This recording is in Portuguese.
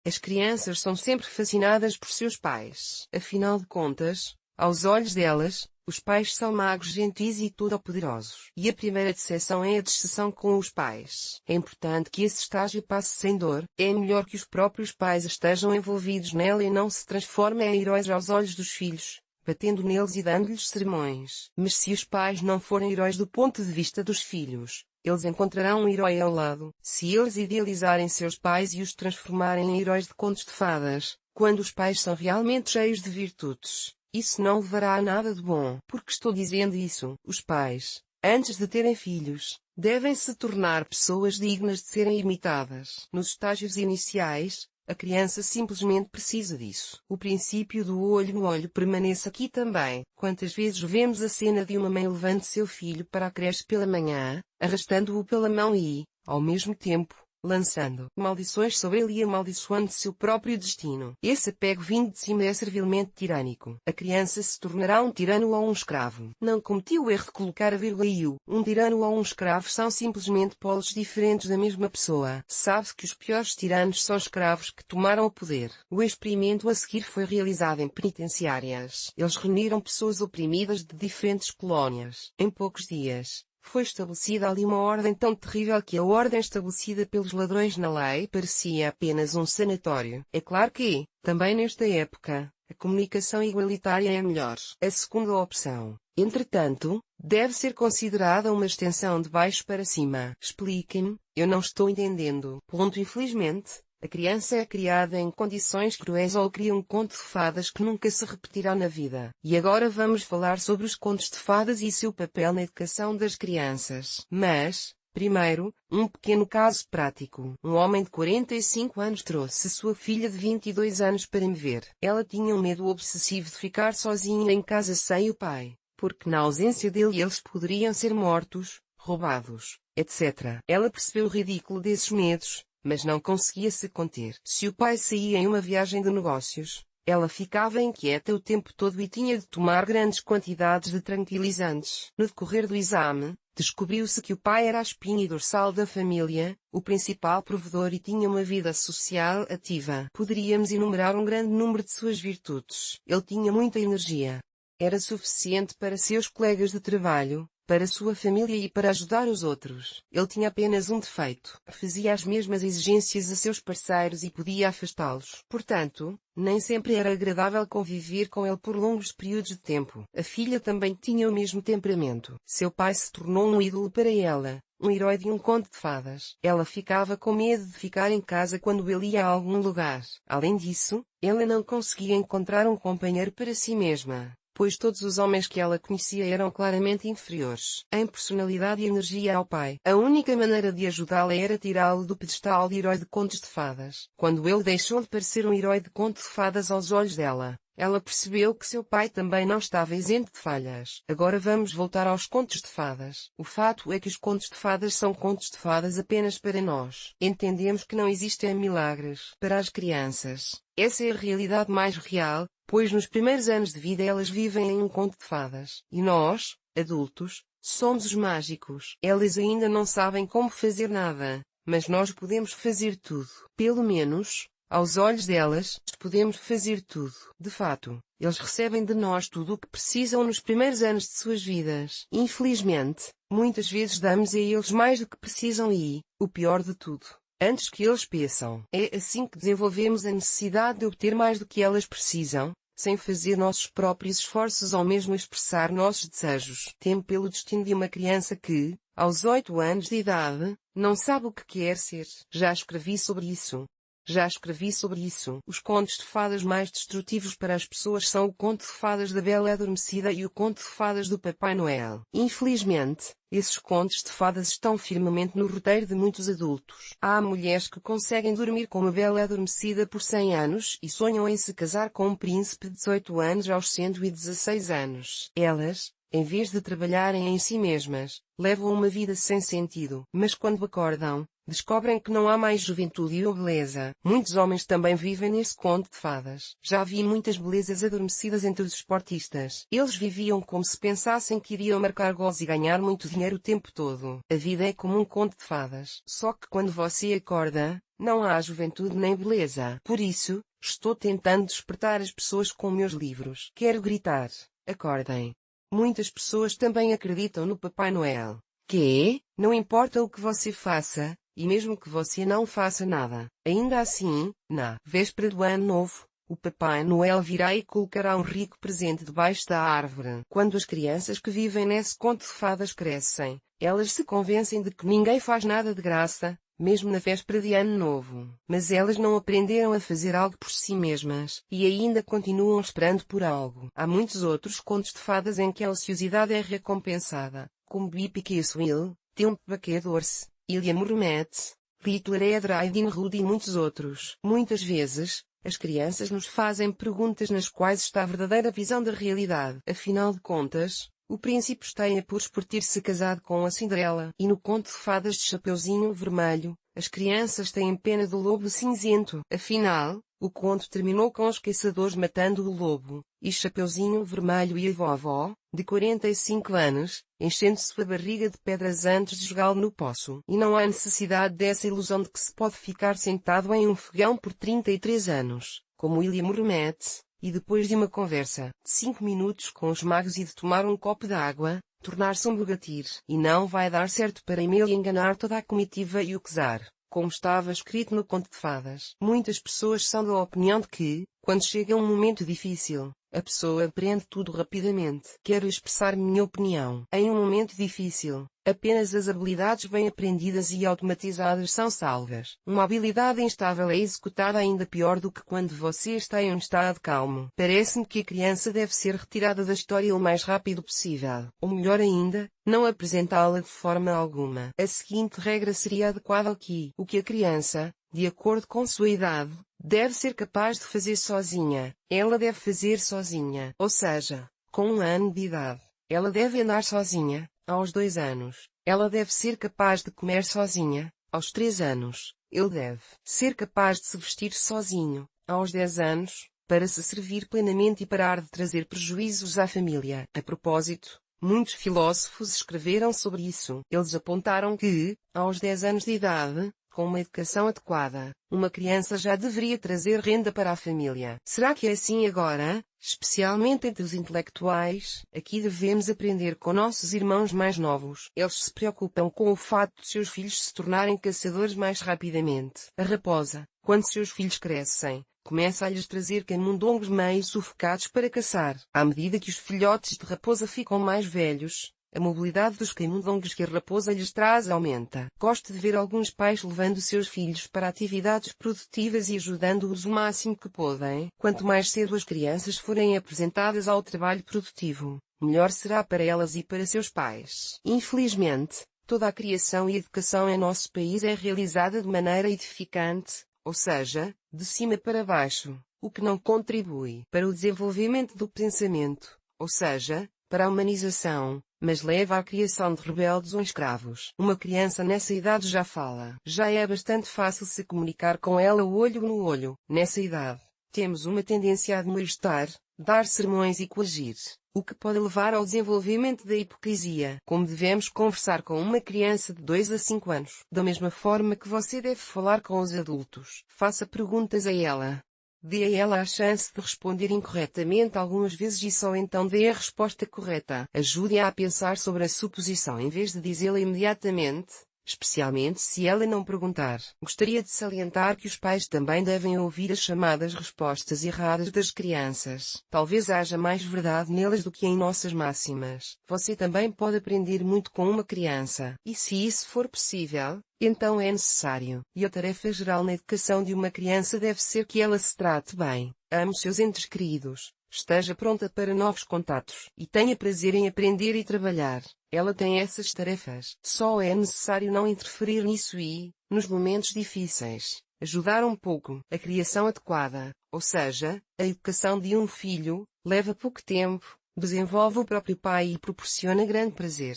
As crianças são sempre fascinadas por seus pais. Afinal de contas, aos olhos delas, os pais são magos gentis e todo-poderosos. E a primeira decepção é a decepção com os pais. É importante que esse estágio passe sem dor. É melhor que os próprios pais estejam envolvidos nela e não se transformem em heróis aos olhos dos filhos, batendo neles e dando-lhes sermões. Mas se os pais não forem heróis do ponto de vista dos filhos, eles encontrarão um herói ao lado. Se eles idealizarem seus pais e os transformarem em heróis de contos de fadas, quando os pais são realmente cheios de virtudes, isso não levará a nada de bom. Por que estou dizendo isso? Os pais, antes de terem filhos, devem se tornar pessoas dignas de serem imitadas. Nos estágios iniciais, a criança simplesmente precisa disso. O princípio do olho no olho permanece aqui também. Quantas vezes vemos a cena de uma mãe levando seu filho para a creche pela manhã, arrastando-o pela mão e, ao mesmo tempo, lançando maldições sobre ele e amaldiçoando seu próprio destino. Esse apego vindo de cima é servilmente tirânico. A criança se tornará um tirano ou um escravo. Não cometi o erro de colocar a vírgula e o. Um tirano ou um escravo são simplesmente polos diferentes da mesma pessoa. Sabe-se que os piores tiranos são escravos que tomaram o poder. O experimento a seguir foi realizado em penitenciárias. Eles reuniram pessoas oprimidas de diferentes colónias. Em poucos dias, foi estabelecida ali uma ordem tão terrível que a ordem estabelecida pelos ladrões na lei parecia apenas um sanatório. É claro que, também nesta época, a comunicação igualitária é melhor. A segunda opção, entretanto, deve ser considerada uma extensão de baixo para cima. Expliquem-me, eu não estou entendendo. Infelizmente, a criança é criada em condições cruéis ou cria um conto de fadas que nunca se repetirá na vida. E agora vamos falar sobre os contos de fadas e seu papel na educação das crianças. Mas, primeiro, um pequeno caso prático. Um homem de 45 anos trouxe sua filha de 22 anos para me ver. Ela tinha um medo obsessivo de ficar sozinha em casa sem o pai, porque na ausência dele eles poderiam ser mortos, roubados, etc. Ela percebeu o ridículo desses medos, mas não conseguia se conter. Se o pai saía em uma viagem de negócios, ela ficava inquieta o tempo todo e tinha de tomar grandes quantidades de tranquilizantes. No decorrer do exame, descobriu-se que o pai era a espinha dorsal da família, o principal provedor e tinha uma vida social ativa. Poderíamos enumerar um grande número de suas virtudes. Ele tinha muita energia. Era suficiente para seus colegas de trabalho, para sua família e para ajudar os outros. Ele tinha apenas um defeito. Fazia as mesmas exigências a seus parceiros e podia afastá-los. Portanto, nem sempre era agradável conviver com ele por longos períodos de tempo. A filha também tinha o mesmo temperamento. Seu pai se tornou um ídolo para ela, um herói de um conto de fadas. Ela ficava com medo de ficar em casa quando ele ia a algum lugar. Além disso, ela não conseguia encontrar um companheiro para si mesma, pois todos os homens que ela conhecia eram claramente inferiores em personalidade e energia ao pai. A única maneira de ajudá-la era tirá-lo do pedestal de herói de contos de fadas. Quando ele deixou de parecer um herói de conto de fadas aos olhos dela, ela percebeu que seu pai também não estava isento de falhas. Agora vamos voltar aos contos de fadas. O fato é que os contos de fadas são contos de fadas apenas para nós. Entendemos que não existem milagres. Para as crianças, essa é a realidade mais real, pois nos primeiros anos de vida elas vivem em um conto de fadas. E nós, adultos, somos os mágicos. Elas ainda não sabem como fazer nada, mas nós podemos fazer tudo. Pelo menos, aos olhos delas, podemos fazer tudo. De fato, eles recebem de nós tudo o que precisam nos primeiros anos de suas vidas. Infelizmente, muitas vezes damos a eles mais do que precisam e, o pior de tudo, antes que eles peçam. É assim que desenvolvemos a necessidade de obter mais do que elas precisam, sem fazer nossos próprios esforços ou mesmo expressar nossos desejos. Temo pelo destino de uma criança que, aos 8 anos de idade, não sabe o que quer ser. Já escrevi sobre isso. Os contos de fadas mais destrutivos para as pessoas são o conto de fadas da Bela Adormecida e o conto de fadas do Papai Noel. Infelizmente, esses contos de fadas estão firmemente no roteiro de muitos adultos. Há mulheres que conseguem dormir com uma Bela Adormecida por 100 anos e sonham em se casar com um príncipe de 18 anos aos 116 anos. Elas, em vez de trabalharem em si mesmas, levam uma vida sem sentido. Mas quando acordam, descobrem que não há mais juventude ou beleza. Muitos homens também vivem nesse conto de fadas. Já vi muitas belezas adormecidas entre os esportistas. Eles viviam como se pensassem que iriam marcar gols e ganhar muito dinheiro o tempo todo. A vida é como um conto de fadas. Só que quando você acorda, não há juventude nem beleza. Por isso, estou tentando despertar as pessoas com meus livros. Quero gritar: acordem! Muitas pessoas também acreditam no Papai Noel. Que, não importa o que você faça, e mesmo que você não faça nada, ainda assim, na véspera do Ano Novo, o Papai Noel virá e colocará um rico presente debaixo da árvore. Quando as crianças que vivem nesse conto de fadas crescem, elas se convencem de que ninguém faz nada de graça, mesmo na véspera de Ano Novo. Mas elas não aprenderam a fazer algo por si mesmas, e ainda continuam esperando por algo. Há muitos outros contos de fadas em que a ociosidade é recompensada, como Pippi Will, Tim Paquet-Dorse, Ilha Murmette, Little Red Riding Hood e muitos outros. Muitas vezes, as crianças nos fazem perguntas nas quais está a verdadeira visão da realidade. Afinal de contas, o príncipe está em apuros por ter-se casado com a Cinderela. E no conto de fadas de Chapeuzinho Vermelho, as crianças têm pena do lobo cinzento. Afinal, o conto terminou com os caçadores matando o lobo, e Chapeuzinho Vermelho e a vovó, de 45 anos, enchendo-se a barriga de pedras antes de jogá-lo no poço. E não há necessidade dessa ilusão de que se pode ficar sentado em um fogão por 33 anos, como William Murmette, e depois de uma conversa de 5 minutos com os magos e de tomar um copo de água, tornar-se um bugatir. E não vai dar certo para Emília enganar toda a comitiva e o czar, como estava escrito no conto de fadas. Muitas pessoas são da opinião de que, quando chega um momento difícil, a pessoa aprende tudo rapidamente. Quero expressar minha opinião. Em um momento difícil, apenas as habilidades bem aprendidas e automatizadas são salvas. Uma habilidade instável é executada ainda pior do que quando você está em um estado calmo. Parece-me que a criança deve ser retirada da história o mais rápido possível. Ou melhor ainda, não apresentá-la de forma alguma. A seguinte regra seria adequada aqui. O que a criança, de acordo com sua idade, deve ser capaz de fazer sozinha, ela deve fazer sozinha. Ou seja, com 1 ano de idade, ela deve andar sozinha. Aos 2 anos, ela deve ser capaz de comer sozinha. Aos 3 anos, ele deve ser capaz de se vestir sozinho. Aos 10 anos, para se servir plenamente e parar de trazer prejuízos à família. A propósito, muitos filósofos escreveram sobre isso. Eles apontaram que, aos 10 anos de idade, com uma educação adequada, uma criança já deveria trazer renda para a família. Será que é assim agora? Especialmente entre os intelectuais, aqui devemos aprender com nossos irmãos mais novos. Eles se preocupam com o fato de seus filhos se tornarem caçadores mais rapidamente. A raposa, quando seus filhos crescem, começa a lhes trazer camundongos meio sufocados para caçar. À medida que os filhotes de raposa ficam mais velhos, a mobilidade dos camundongos que a raposa lhes traz aumenta. Gosto de ver alguns pais levando seus filhos para atividades produtivas e ajudando-os o máximo que podem. Quanto mais cedo as crianças forem apresentadas ao trabalho produtivo, melhor será para elas e para seus pais. Infelizmente, toda a criação e educação em nosso país é realizada de maneira edificante, ou seja, de cima para baixo, o que não contribui para o desenvolvimento do pensamento, ou seja, para a humanização, mas leva à criação de rebeldes ou escravos. Uma criança nessa idade já fala. Já é bastante fácil se comunicar com ela olho no olho. Nessa idade, temos uma tendência a admoestar, dar sermões e coagir, o que pode levar ao desenvolvimento da hipocrisia. Como devemos conversar com uma criança de 2 a 5 anos? Da mesma forma que você deve falar com os adultos. Faça perguntas a ela. Dê a ela a chance de responder incorretamente algumas vezes e só então dê a resposta correta. Ajude-a a pensar sobre a suposição em vez de dizê-la imediatamente, especialmente se ela não perguntar. Gostaria de salientar que os pais também devem ouvir as chamadas respostas erradas das crianças. Talvez haja mais verdade nelas do que em nossas máximas. Você também pode aprender muito com uma criança. E se isso for possível, então é necessário. E a tarefa geral na educação de uma criança deve ser que ela se trate bem, ame os seus entes queridos, esteja pronta para novos contatos e tenha prazer em aprender e trabalhar. Ela tem essas tarefas. Só é necessário não interferir nisso e, nos momentos difíceis, ajudar um pouco. A criação adequada, ou seja, a educação de um filho, leva pouco tempo, desenvolve o próprio pai e proporciona grande prazer.